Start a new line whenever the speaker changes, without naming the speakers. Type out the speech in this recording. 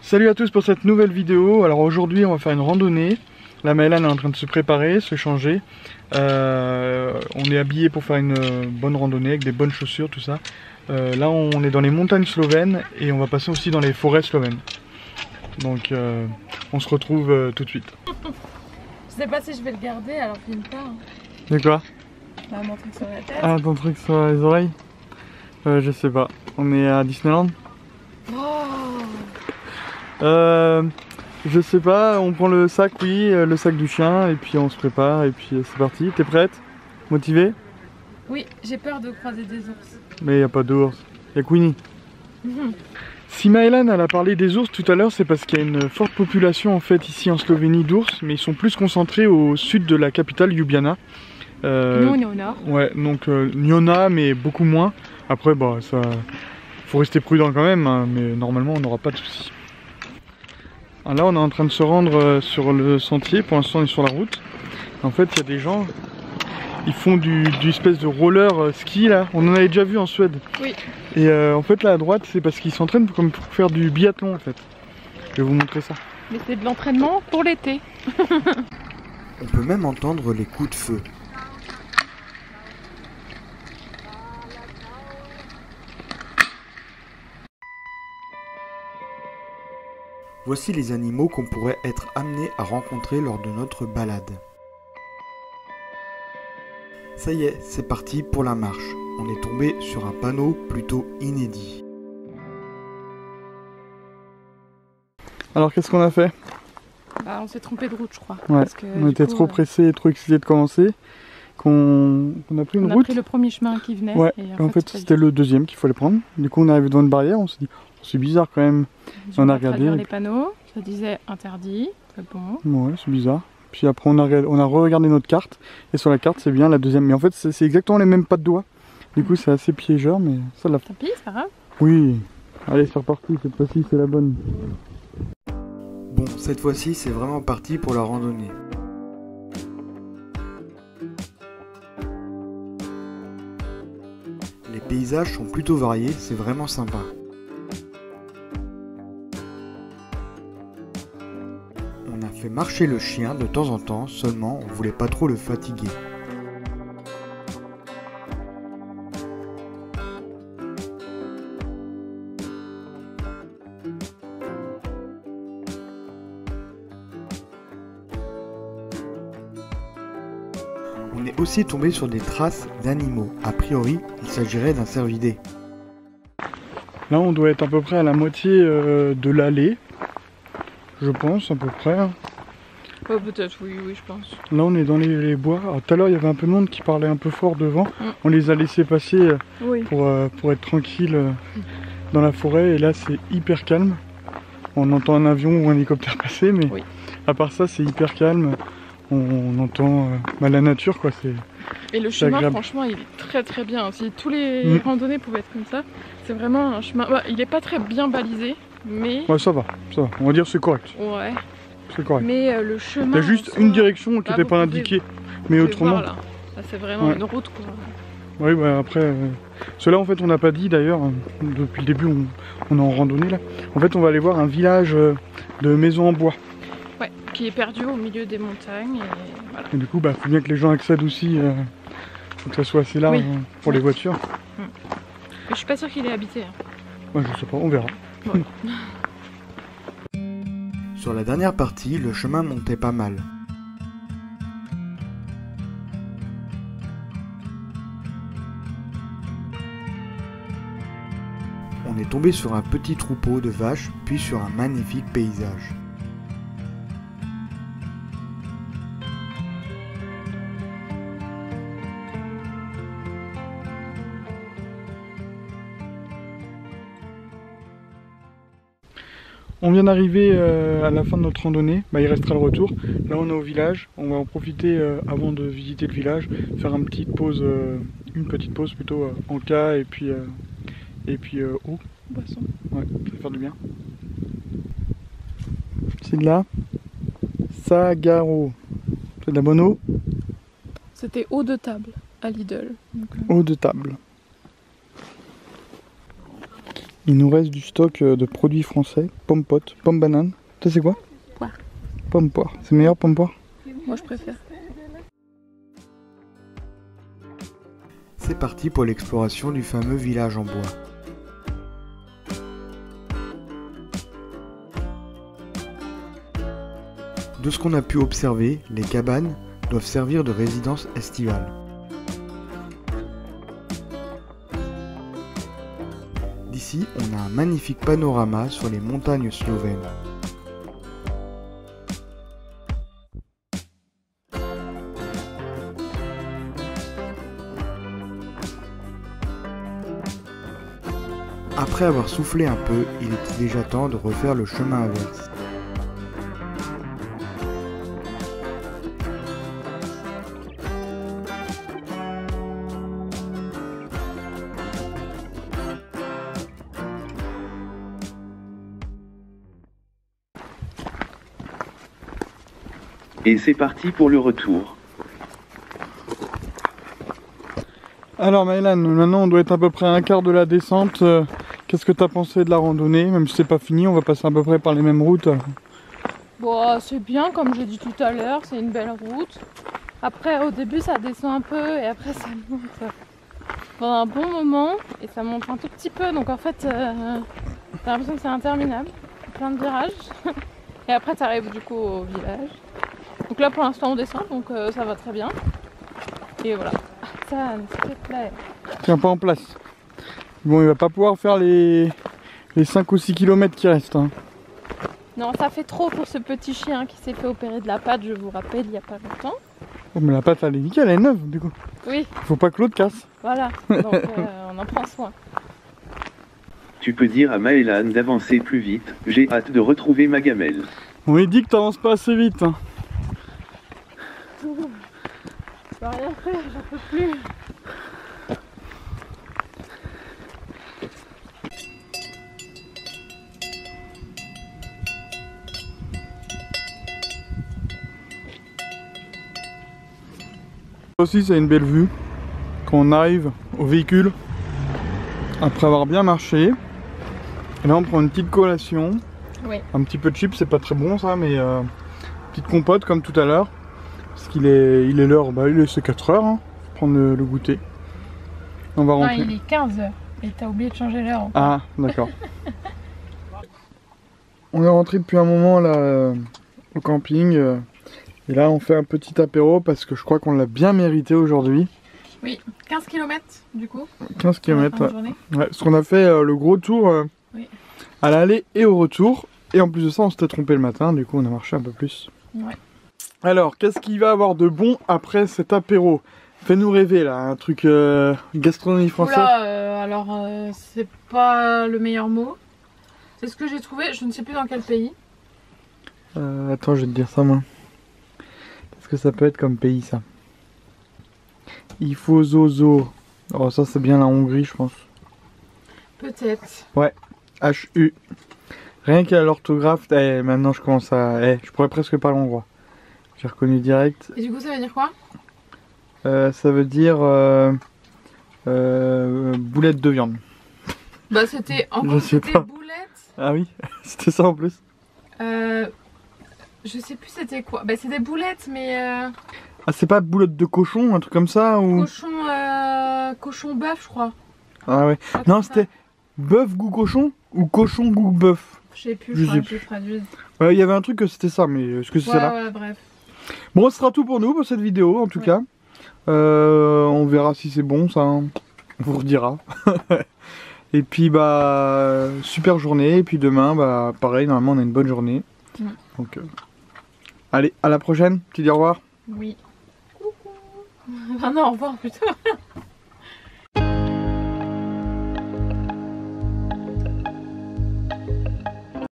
Salut à tous pour cette nouvelle vidéo. Alors aujourd'hui on va faire une randonnée. La Maëlan est en train de se préparer, se changer. On est habillé pour faire une bonne randonnée avec des bonnes chaussures, tout ça. Là on est dans les montagnes slovènes et on va passer aussi dans les forêts slovènes. Donc on se retrouve tout de suite.
Je sais pas si je vais le garder, alors filme pas. Hein.
De quoi?
Bah, mon truc sur la tête.
Ah, ton truc sur les oreilles? Je sais pas. On est à Disneyland?
Oh.
Je sais pas, on prend le sac, oui, le sac du chien, et puis on se prépare, et puis c'est parti. T'es prête? Motivée?
Oui, j'ai peur de croiser des ours.
Mais y a pas d'ours, y a Queenie. Si Maëlan elle a parlé des ours tout à l'heure, c'est parce qu'il y a une forte population en fait ici en Slovénie d'ours, mais ils sont plus concentrés au sud de la capitale Ljubljana.
Nous, il y en a.
Ouais, donc il y en a, mais beaucoup moins. Après, bah ça, faut rester prudent quand même, hein, mais normalement on n'aura pas de soucis. Là on est en train de se rendre sur le sentier, pour l'instant on est sur la route. En fait il y a des gens, ils font du espèce de roller ski là, on en avait déjà vu en Suède.
Oui.
Et en fait là à droite c'est parce qu'ils s'entraînent comme pour faire du biathlon en fait. Je vais vous montrer ça.
Mais c'est de l'entraînement pour l'été.
On peut même entendre les coups de feu. Voici les animaux qu'on pourrait être amenés à rencontrer lors de notre balade. Ça y est, c'est parti pour la marche. On est tombé sur un panneau plutôt inédit.
Alors qu'est-ce qu'on a fait?
Bah, on s'est trompé de route, je crois.
Ouais,
parce que,
on était trop pressés et trop excités de commencer qu'on a pris une route.
On a pris le premier chemin qui venait.
Ouais,
et
en fait c'était le deuxième qu'il fallait prendre. Du coup on est arrivé devant une barrière, on s'est dit oh, c'est bizarre quand même. On a regardé
les panneaux, ça disait interdit, c'est bon.
Ouais, c'est bizarre. Puis après on a re-regardé notre carte et sur la carte c'est bien la deuxième. Mais en fait c'est exactement les mêmes pas de doigts. Du coup c'est assez piégeur mais ça l'a fait.
Tant pis, c'est pas grave.
Oui, allez c'est reparti, cette fois-ci c'est la bonne.
Bon, cette fois-ci c'est vraiment parti pour la randonnée. Les paysages sont plutôt variés, c'est vraiment sympa. On a fait marcher le chien de temps en temps, seulement on voulait pas trop le fatiguer. On est aussi tombé sur des traces d'animaux. A priori, il s'agirait d'un cervidé.
Là on doit être à peu près à la moitié de l'allée. Je pense à peu près.
Oh, peut-être, oui, je pense.
Là on est dans les bois. Alors, tout à l'heure il y avait un peu de monde qui parlait un peu fort devant. On les a laissés passer pour être tranquille dans la forêt. Et là c'est hyper calme. On entend un avion ou un hélicoptère passer, mais à part ça c'est hyper calme. On entend la nature quoi.
Et le chemin
agréable.
franchement il est très bien. Si tous les randonnées pouvaient être comme ça, c'est vraiment un chemin. Bah, il est pas très bien balisé, mais.
Ouais ça va. On va dire c'est correct.
Ouais.
C'est correct.
Mais le chemin.
Il y a juste une direction qui n'était pas indiquée. Mais autrement.
Là, c'est vraiment une route quoi.
Oui, bah après. Cela en fait on n'a pas dit d'ailleurs. Depuis le début on est en randonnée là. En fait on va aller voir un village de maisons en bois.
Ouais, qui est perdu au milieu des montagnes et voilà.
Et du coup, bah, faut bien que les gens accèdent aussi, faut que ça soit assez large pour les voitures.
Mais je suis pas sûre qu'il est habité. Hein.
Ouais, je sais pas, on verra.
Ouais.
Sur la dernière partie, le chemin montait pas mal. On est tombé sur un petit troupeau de vaches, puis sur un magnifique paysage.
On vient d'arriver à la fin de notre randonnée, bah, il restera le retour. Là on est au village, on va en profiter avant de visiter le village, faire une petite pause plutôt en cas et puis eau.
Boisson.
Ouais, ça va faire du bien. C'est de la Sagaro. C'est de la bonne eau?
C'était eau de table à Lidl. Donc,
Eau de table. Il nous reste du stock de produits français. Pomme pote, pomme banane. Ça c'est quoi?
Poire.
Pomme poire. C'est meilleur pomme poire?
Moi je préfère.
C'est parti pour l'exploration du fameux village en bois. De ce qu'on a pu observer, les cabanes doivent servir de résidence estivale. D'ici, on a un magnifique panorama sur les montagnes slovènes. Après avoir soufflé un peu, il était déjà temps de refaire le chemin inverse.
Et c'est parti pour le retour.
Alors Maëlan, maintenant on doit être à peu près à un quart de la descente. Qu'est-ce que tu as pensé de la randonnée? Même si c'est pas fini, on va passer à peu près par les mêmes routes.
Bon, c'est bien, comme j'ai dit tout à l'heure, c'est une belle route. Après, au début, ça descend un peu et après, ça monte pendant un bon moment et ça monte un tout petit peu. Donc en fait, t'as l'impression que c'est interminable, plein de virages. Et après, tu arrives du coup au village. Donc là, pour l'instant, on descend, donc ça va très bien. Et voilà, ça ne se plaît.
Tiens pas en place. Bon, il va pas pouvoir faire les 5 ou 6 km qui restent. Hein.
Non, ça fait trop pour ce petit chien qui s'est fait opérer de la patte, je vous rappelle, il n'y a pas longtemps.
Oh, mais la patte elle est nickel, elle est neuve du coup.
Oui.
Faut pas que l'autre casse.
Voilà, donc on en prend soin.
Tu peux dire à Maëlan d'avancer plus vite, j'ai hâte de retrouver ma gamelle.
On lui dit que t'avances pas assez vite. Hein.
Je peux rien faire, j'en peux plus.
Aussi c'est une belle vue quand on arrive au véhicule après avoir bien marché. Et là on prend une petite collation.
Oui.
Un petit peu de chips, c'est pas très bon ça, mais petite compote comme tout à l'heure. Parce qu'il est l'heure, bah il est 4 heures, hein. Faut prendre le goûter. On va rentrer.
Non, il est 15h et t'as oublié de changer l'heure.
Ah d'accord. On est rentré depuis un moment là au camping. Et là on fait un petit apéro parce que je crois qu'on l'a bien mérité aujourd'hui.
Oui, 15 km du coup.
15 km.
Ouais.
Ouais, parce qu'on a fait le gros tour
oui.
à l'aller et au retour. Et en plus de ça on s'était trompé le matin, du coup on a marché un peu plus.
Ouais.
Alors qu'est-ce qu'il va avoir de bon après cet apéro? Fais-nous rêver là, un truc gastronomie française.
Oula, alors c'est pas le meilleur mot. C'est ce que j'ai trouvé, je ne sais plus dans quel pays.
Attends, je vais te dire ça moi. Qu'est-ce que ça peut être comme pays ça? Ifozozo. Oh ça c'est bien la Hongrie je pense.
Peut-être.
Ouais, H-U. Rien qu'à l'orthographe, maintenant je commence à... je pourrais presque parler hongrois. J'ai reconnu direct.
Et du coup ça veut dire quoi?
Ça veut dire boulette de viande.
Bah c'était en
Je sais pas.
boulette.
Ah oui, c'était ça en plus.
Je sais plus c'était quoi. Bah c'est des boulettes mais
Ah c'est pas boulette de cochon, un truc comme ça ou...
cochon bœuf je crois.
Ah ouais. Non c'était bœuf goût cochon ou cochon goût bœuf.
Je sais plus,
Je sais
je traduis.
Ouais, il y avait un truc que c'était ça, mais est-ce que c'est là?
Ouais, bref.
Bon, ce sera tout pour nous pour cette vidéo en tout cas. On verra si c'est bon, ça on vous redira. Et puis bah super journée, et puis demain bah pareil, normalement on a une bonne journée. Donc allez, à la prochaine, tu dis au revoir.
Oui. Coucou. Ah non, au revoir plutôt.